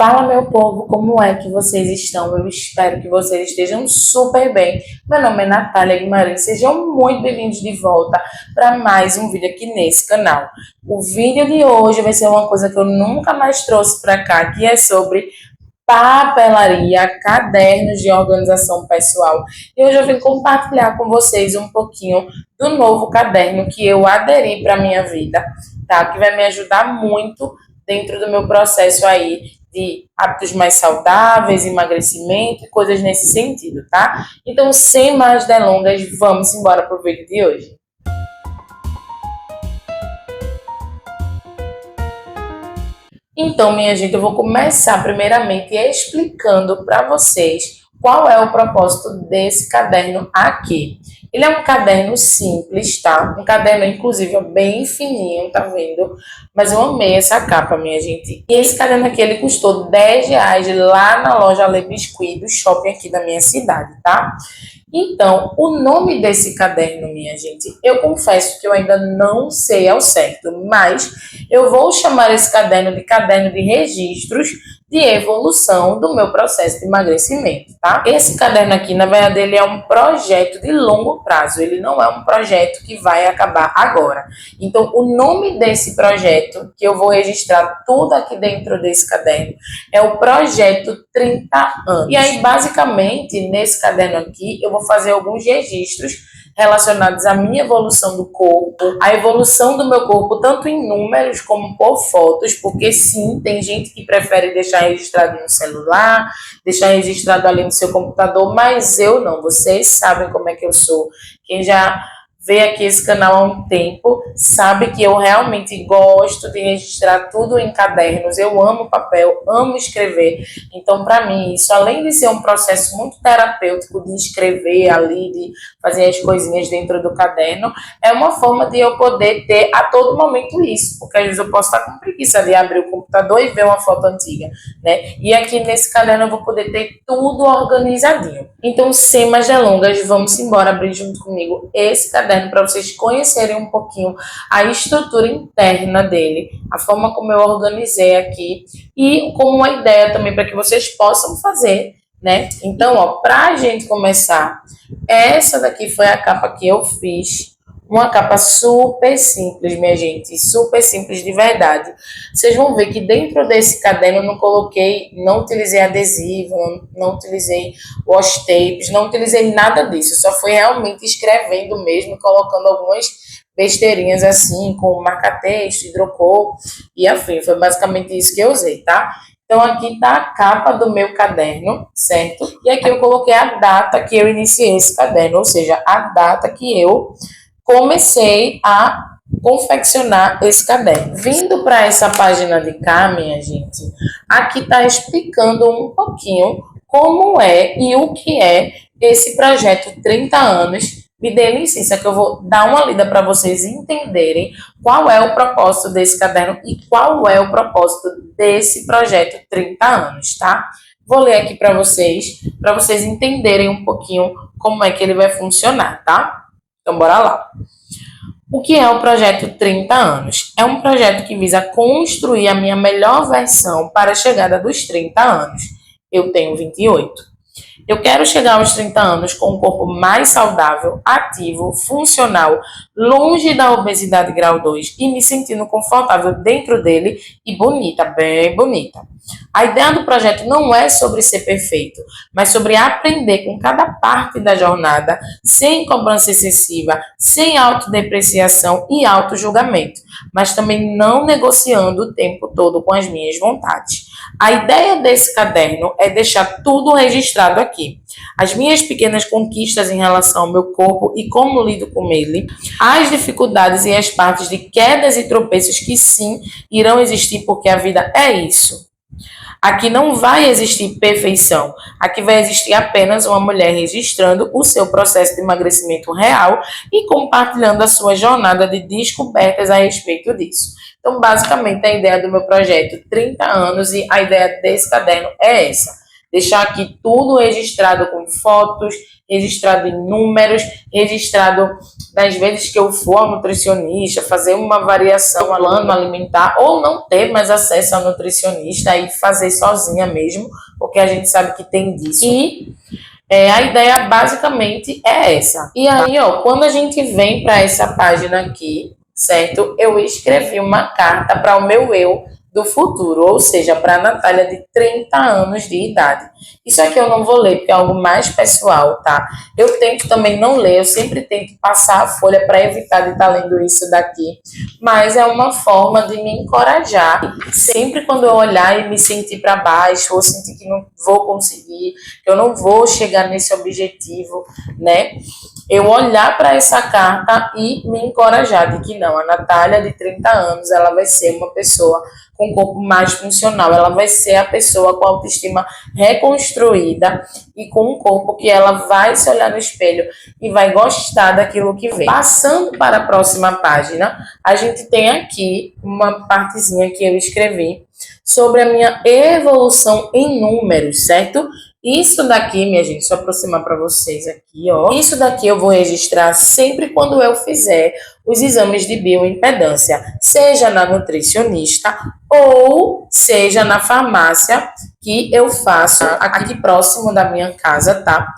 Fala, meu povo, como é que vocês estão? Eu espero que vocês estejam super bem. Meu nome é Natália Guimarães, sejam muito bem-vindos de volta para mais um vídeo aqui nesse canal. O vídeo de hoje vai ser uma coisa que eu nunca mais trouxe para cá, que é sobre papelaria, cadernos de organização pessoal. E hoje eu vim compartilhar com vocês um pouquinho do novo caderno que eu aderi para minha vida, tá? Que vai me ajudar muito dentro do meu processo aí de hábitos mais saudáveis, emagrecimento e coisas nesse sentido, tá? Então, sem mais delongas, vamos embora pro vídeo de hoje. Então, minha gente, eu vou começar primeiramente explicando para vocês qual é o propósito desse caderno aqui. Ele é um caderno simples, tá? Um caderno, inclusive, bem fininho, tá vendo? Mas eu amei essa capa, minha gente. E esse caderno aqui, ele custou R$10 lá na loja Le Biscuit do shopping aqui da minha cidade, tá? Então, o nome desse caderno, minha gente, eu confesso que eu ainda não sei ao certo, mas eu vou chamar esse caderno de registros de evolução do meu processo de emagrecimento, tá? Esse caderno aqui, na verdade, ele é um projeto de longo prazo, ele não é um projeto que vai acabar agora. Então, o nome desse projeto, que eu vou registrar tudo aqui dentro desse caderno, é o Projeto 30 Anos. E aí, basicamente, nesse caderno aqui, eu vou fazer alguns registros relacionados à minha evolução do corpo, a evolução do meu corpo, tanto em números como por fotos, porque sim, tem gente que prefere deixar registrado no celular, deixar registrado ali no seu computador, mas eu não, vocês sabem como é que eu sou. Quem já vê aqui esse canal há um tempo, sabe que eu realmente gosto de registrar tudo em cadernos, eu amo papel, amo escrever, então para mim isso, além de ser um processo muito terapêutico de escrever ali, de fazer as coisinhas dentro do caderno, é uma forma de eu poder ter a todo momento isso, porque às vezes eu posso estar com preguiça de abrir o computador e ver uma foto antiga, né? E aqui nesse caderno eu vou poder ter tudo organizadinho. Então, sem mais delongas, vamos embora abrir junto comigo esse caderno para vocês conhecerem um pouquinho a estrutura interna dele, a forma como eu organizei aqui e como uma ideia também para que vocês possam fazer, né? Então, ó, para a gente começar, essa daqui foi a capa que eu fiz. Uma capa super simples, minha gente, super simples de verdade. Vocês vão ver que dentro desse caderno eu não utilizei adesivo, não utilizei washi tapes, não utilizei nada disso. Eu só fui realmente escrevendo mesmo, colocando algumas besteirinhas assim, com marca-texto, hidrocor e afim. Foi basicamente isso que eu usei, tá? Então, aqui tá a capa do meu caderno, certo? E aqui eu coloquei a data que eu iniciei esse caderno, ou seja, a data que eu comecei a confeccionar esse caderno. Vindo para essa página de cá, minha gente, aqui está explicando um pouquinho como é e o que é esse projeto 30 anos. Me dê licença que eu vou dar uma lida para vocês entenderem qual é o propósito desse caderno e qual é o propósito desse projeto 30 anos, tá? Vou ler aqui para vocês entenderem um pouquinho como é que ele vai funcionar, tá? Então, bora lá. O que é o projeto 30 anos? É um projeto que visa construir a minha melhor versão para a chegada dos 30 anos. Eu tenho 28. Eu quero chegar aos 30 anos com um corpo mais saudável, ativo, funcional, longe da obesidade grau 2 e me sentindo confortável dentro dele e bonita, bem bonita. A ideia do projeto não é sobre ser perfeito, mas sobre aprender com cada parte da jornada, sem cobrança excessiva, sem autodepreciação e autojulgamento, mas também não negociando o tempo todo com as minhas vontades. A ideia desse caderno é deixar tudo registrado aqui. As minhas pequenas conquistas em relação ao meu corpo e como lido com ele, as dificuldades e as partes de quedas e tropeços que sim irão existir porque a vida é isso. Aqui não vai existir perfeição. Aqui vai existir apenas uma mulher registrando o seu processo de emagrecimento real e compartilhando a sua jornada de descobertas a respeito disso. Então, basicamente, a ideia do meu projeto 30 anos e a ideia desse caderno é essa. deixar aqui tudo registrado com fotos, registrado em números, registrado das vezes que eu for ao nutricionista, fazer uma variação no plano alimentar, ou não ter mais acesso ao nutricionista e fazer sozinha mesmo, porque a gente sabe que tem disso. E a ideia basicamente é essa. E aí, ó, quando a gente vem para essa página aqui, certo? Eu escrevi uma carta para o meu eu do futuro, ou seja, para a Natália de 30 anos de idade. Isso aqui eu não vou ler, porque é algo mais pessoal, tá? Eu tento também não ler, eu sempre tento passar a folha para evitar de estar lendo isso daqui, mas é uma forma de me encorajar. Sempre quando eu olhar e me sentir para baixo, ou sentir que não vou conseguir, que eu não vou chegar nesse objetivo, né? Eu olhar para essa carta e me encorajar de que não, a Natália de 30 anos, ela vai ser uma pessoa com um corpo mais funcional, ela vai ser a pessoa com a autoestima reconstruída e com um corpo que ela vai se olhar no espelho e vai gostar daquilo que vê. Passando para a próxima página, a gente tem aqui uma partezinha que eu escrevi sobre a minha evolução em números, certo? Isso daqui, minha gente, deixa eu aproximar para vocês aqui, ó. Isso daqui eu vou registrar sempre quando eu fizer os exames de bioimpedância, seja na nutricionista ou seja na farmácia que eu faço aqui próximo da minha casa, tá?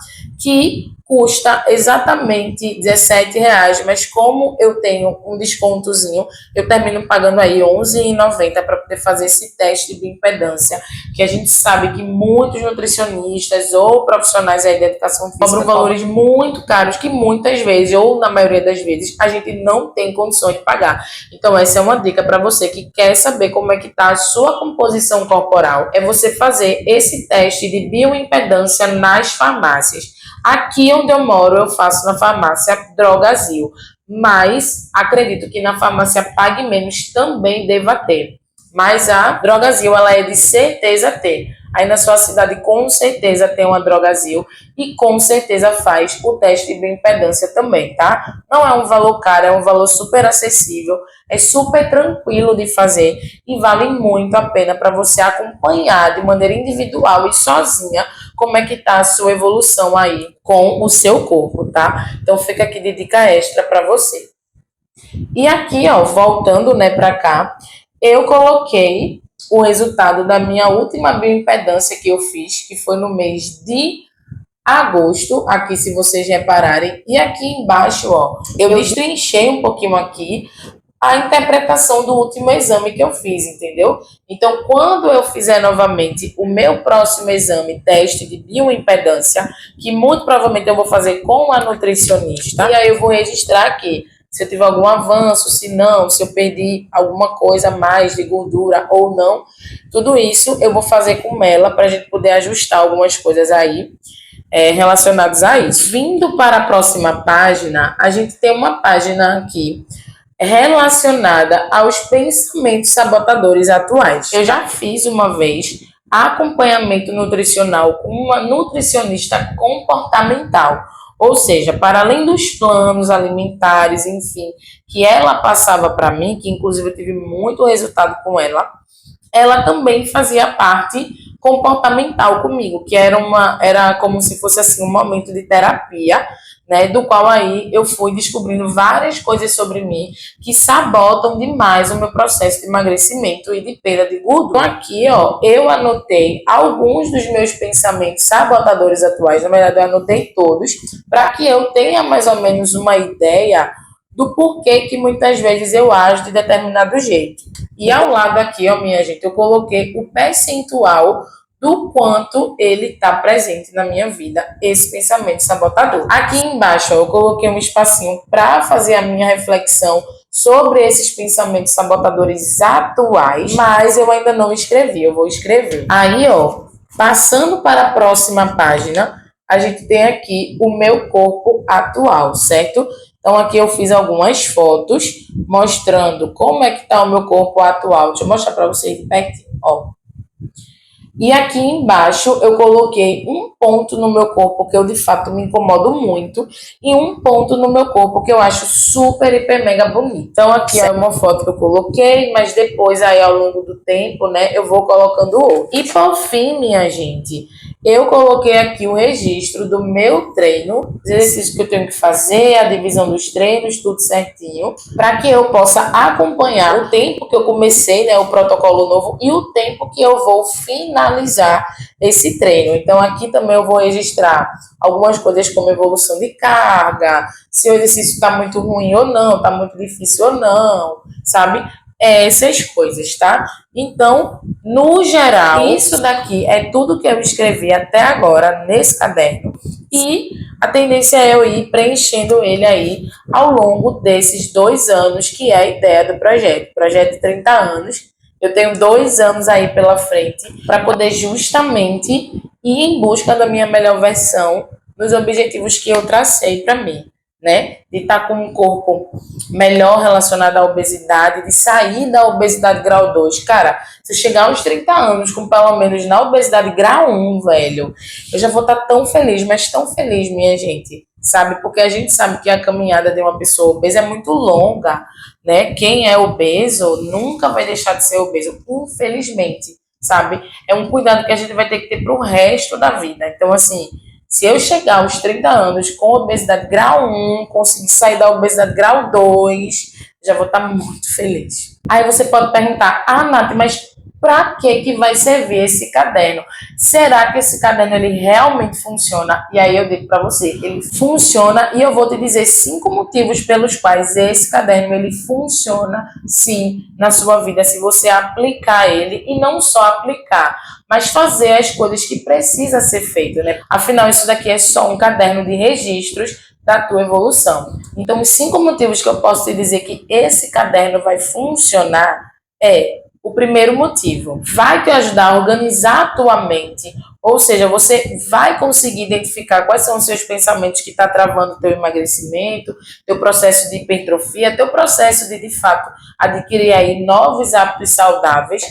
Que custa exatamente R$17, mas como eu tenho um descontozinho, eu termino pagando aí R$11,90 para poder fazer esse teste de bioimpedância, que a gente sabe que muitos nutricionistas ou profissionais aí da educação física cobram valores muito caros que muitas vezes, ou na maioria das vezes, a gente não tem condições de pagar. Então essa é uma dica para você que quer saber como é que está a sua composição corporal, é você fazer esse teste de bioimpedância nas farmácias. Aqui onde eu moro, eu faço na farmácia Drogazil, mas acredito que na farmácia Pague Menos também deva ter. Mas a Drogazil, ela é de certeza ter. Aí na sua cidade com certeza tem uma Drogazil e com certeza faz o teste de bioimpedância também, tá? Não é um valor caro, é um valor super acessível, é super tranquilo de fazer e vale muito a pena para você acompanhar de maneira individual e sozinha como é que tá a sua evolução aí com o seu corpo, tá? Então fica aqui de dica extra para você. E aqui, ó, voltando, né, para cá, eu coloquei o resultado da minha última bioimpedância que eu fiz, que foi no mês de agosto, aqui se vocês repararem, e aqui embaixo, ó, eu destrinchei um pouquinho aqui a interpretação do último exame que eu fiz, entendeu? Então, quando eu fizer novamente o meu próximo exame, teste de bioimpedância, que muito provavelmente eu vou fazer com a nutricionista, e aí eu vou registrar aqui se eu tiver algum avanço, se não, se eu perdi alguma coisa mais de gordura ou não. Tudo isso eu vou fazer com ela para a gente poder ajustar algumas coisas aí relacionadas a isso. Vindo para a próxima página, a gente tem uma página aqui relacionada aos pensamentos sabotadores atuais. Eu já fiz uma vez acompanhamento nutricional com uma nutricionista comportamental. Ou seja, para além dos planos alimentares, enfim, que ela passava para mim, que inclusive eu tive muito resultado com ela também fazia parte comportamental comigo, que era como se fosse assim um momento de terapia, né, do qual aí eu fui descobrindo várias coisas sobre mim que sabotam demais o meu processo de emagrecimento e de perda de gordura. Aqui, ó, eu anotei alguns dos meus pensamentos sabotadores atuais, na verdade eu anotei todos, para que eu tenha mais ou menos uma ideia do porquê que muitas vezes eu ajo de determinado jeito. E ao lado aqui, ó, minha gente, eu coloquei o percentual do quanto ele está presente na minha vida, esse pensamento sabotador. Aqui embaixo, ó, eu coloquei um espacinho para fazer a minha reflexão sobre esses pensamentos sabotadores atuais, mas eu ainda não escrevi, eu vou escrever. Aí, ó, passando para a próxima página, a gente tem aqui o meu corpo atual, certo? Então, aqui eu fiz algumas fotos mostrando como é que está o meu corpo atual. Deixa eu mostrar para vocês de pertinho, ó. E aqui embaixo eu coloquei um ponto no meu corpo que eu de fato me incomodo muito e um ponto no meu corpo que eu acho super, hiper, mega bonito. Então aqui é uma foto que eu coloquei, mas depois aí ao longo do tempo, né, eu vou colocando outro. E por fim, minha gente, eu coloquei aqui o registro do meu treino, os exercícios que eu tenho que fazer, a divisão dos treinos, tudo certinho, para que eu possa acompanhar o tempo que eu comecei, né, o protocolo novo, e o tempo que eu vou finalizar esse treino. Então, aqui também eu vou registrar algumas coisas como evolução de carga, se o exercício está muito ruim ou não, está muito difícil ou não, sabe? Essas coisas, tá? Então, no geral, isso daqui é tudo que eu escrevi até agora nesse caderno e a tendência é eu ir preenchendo ele aí ao longo desses 2 anos, que é a ideia do projeto. Projeto de 30 anos. Eu tenho 2 anos aí pela frente para poder justamente ir em busca da minha melhor versão nos objetivos que eu tracei para mim, né? De estar com um corpo melhor relacionado à obesidade, de sair da obesidade grau 2. Cara, se eu chegar aos 30 anos com pelo menos na obesidade grau 1, velho, eu já vou estar tão feliz, mas tão feliz, minha gente, sabe? Porque a gente sabe que a caminhada de uma pessoa obesa é muito longa, né? Quem é obeso nunca vai deixar de ser obeso, infelizmente, sabe? É um cuidado que a gente vai ter que ter pro resto da vida. Então, assim, se eu chegar aos 30 anos com obesidade grau 1, conseguir sair da obesidade grau 2, já vou estar muito feliz. Aí você pode perguntar, Nath, mas para que vai servir esse caderno? Será que esse caderno ele realmente funciona? E aí eu digo para você, ele funciona e eu vou te dizer 5 motivos pelos quais esse caderno ele funciona sim na sua vida, se você aplicar ele e não só aplicar, mas fazer as coisas que precisa ser feito, né? Afinal, isso daqui é só um caderno de registros da tua evolução. Então, os 5 motivos que eu posso te dizer que esse caderno vai funcionar o primeiro motivo, vai te ajudar a organizar a tua mente, ou seja, você vai conseguir identificar quais são os seus pensamentos que estão travando o teu emagrecimento, teu processo de hipertrofia, teu processo de fato, adquirir aí novos hábitos saudáveis.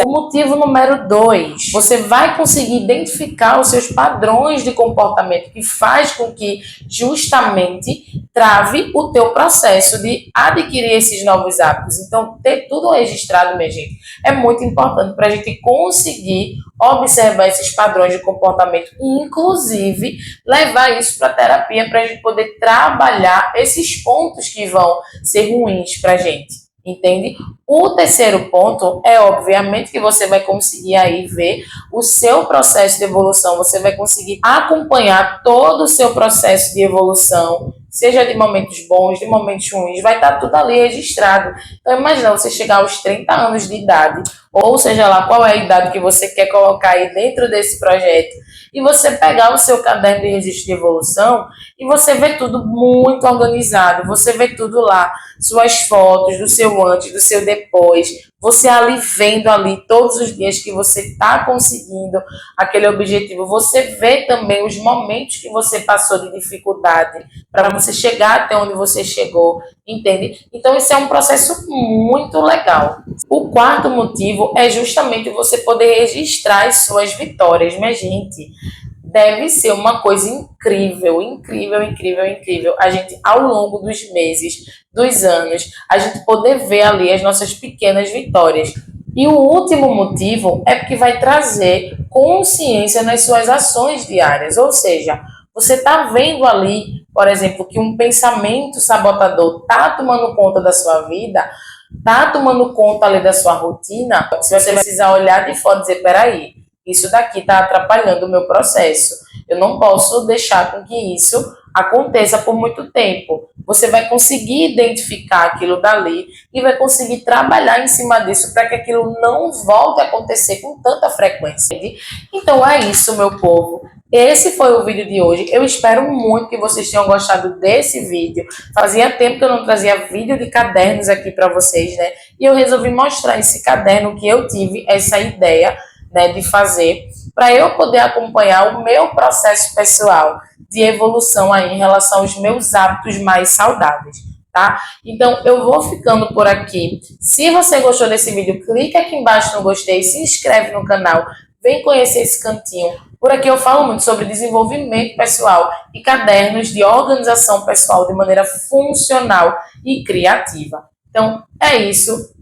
O motivo número 2, você vai conseguir identificar os seus padrões de comportamento que faz com que justamente trave o teu processo de adquirir esses novos hábitos. Então, ter tudo registrado, minha gente, é muito importante para a gente conseguir observar esses padrões de comportamento e, inclusive, levar isso para a terapia para a gente poder trabalhar esses pontos que vão ser ruins para a gente. Entende? O terceiro ponto é, obviamente, que você vai conseguir aí ver o seu processo de evolução, você vai conseguir acompanhar todo o seu processo de evolução, seja de momentos bons, de momentos ruins, vai estar tudo ali registrado. Então, imagina você chegar aos 30 anos de idade, ou seja lá qual é a idade que você quer colocar aí dentro desse projeto, e você pegar o seu caderno de registro de evolução e você vê tudo muito organizado, você vê tudo lá, suas fotos do seu antes, do seu depois, você ali vendo ali todos os dias que você está conseguindo aquele objetivo, você vê também os momentos que você passou de dificuldade para você chegar até onde você chegou, entende? Então isso é um processo muito legal. O quarto motivo é justamente você poder registrar as suas vitórias, minha gente. Deve ser uma coisa incrível, incrível, incrível, incrível. A gente, ao longo dos meses, dos anos, a gente poder ver ali as nossas pequenas vitórias. E o último motivo é porque vai trazer consciência nas suas ações diárias. Ou seja, você está vendo ali, por exemplo, que um pensamento sabotador está tomando conta da sua vida, está tomando conta ali da sua rotina. Se você precisar olhar de fora e dizer, peraí, isso daqui está atrapalhando o meu processo. Eu não posso deixar com que isso aconteça por muito tempo. Você vai conseguir identificar aquilo dali e vai conseguir trabalhar em cima disso para que aquilo não volte a acontecer com tanta frequência. Então é isso, meu povo. Esse foi o vídeo de hoje. Eu espero muito que vocês tenham gostado desse vídeo. Fazia tempo que eu não trazia vídeo de cadernos aqui para vocês, né? E eu resolvi mostrar esse caderno que eu tive, essa ideia, né, de fazer, para eu poder acompanhar o meu processo pessoal de evolução aí em relação aos meus hábitos mais saudáveis, tá? Então, eu vou ficando por aqui. Se você gostou desse vídeo, clica aqui embaixo no gostei, se inscreve no canal, vem conhecer esse cantinho. Por aqui eu falo muito sobre desenvolvimento pessoal e cadernos de organização pessoal de maneira funcional e criativa. Então, é isso.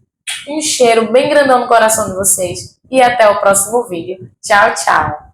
Um cheiro bem grandão no coração de vocês e até o próximo vídeo. Tchau, tchau!